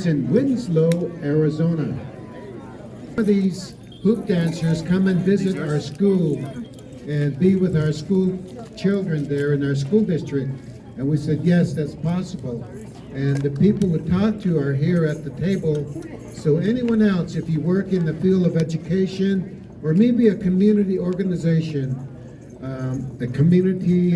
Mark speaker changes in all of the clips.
Speaker 1: in Winslow, Arizona. These hoop dancers come and visit our school and be with our school children there in our school district. And we said, yes, that's possible. And the people we talked to are here at the table. So anyone else, if you work in the field of education or maybe a community organization, a community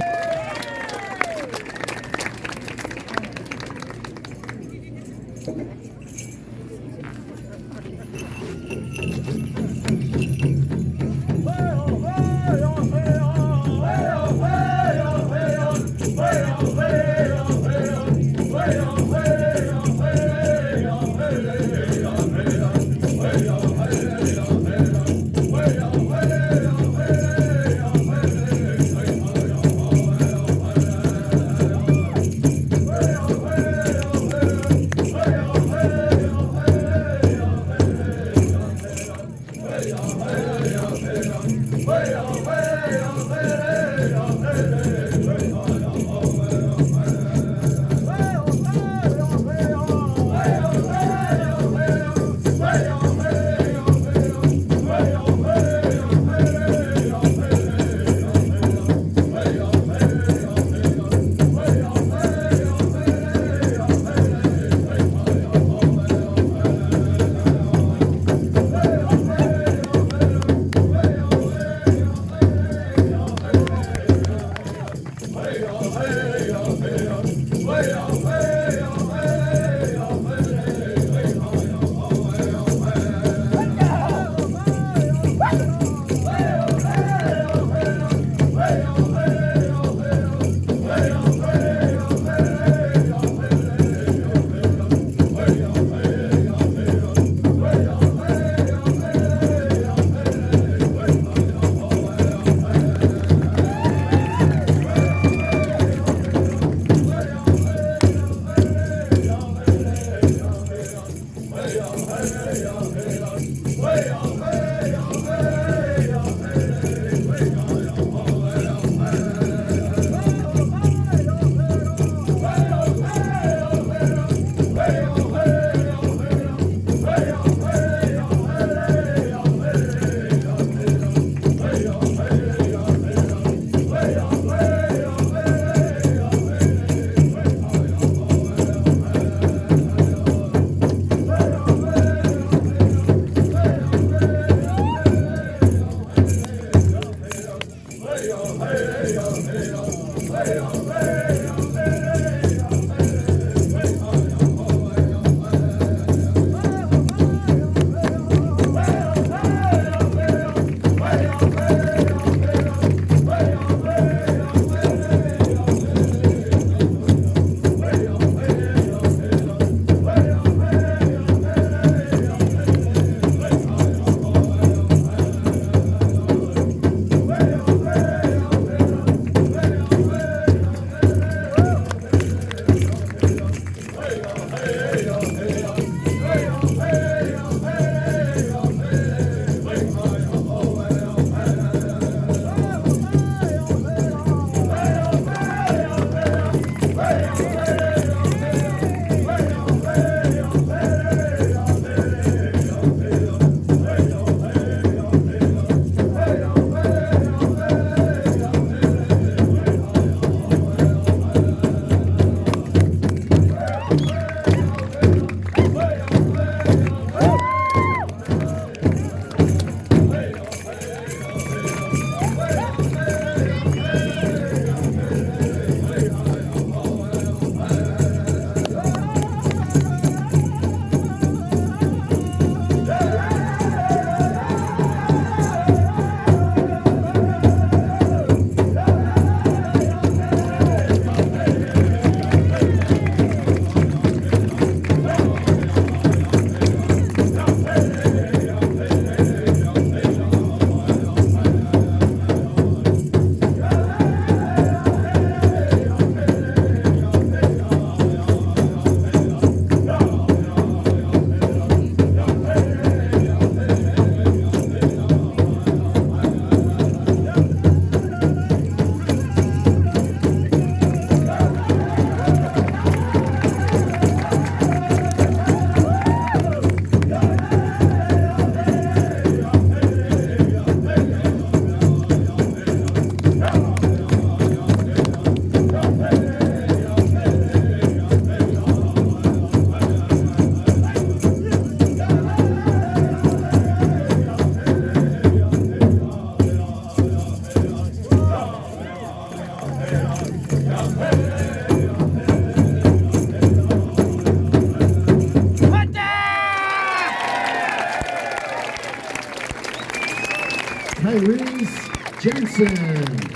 Speaker 1: Band.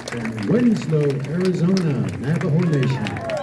Speaker 1: From Winslow, Arizona, Navajo Nation.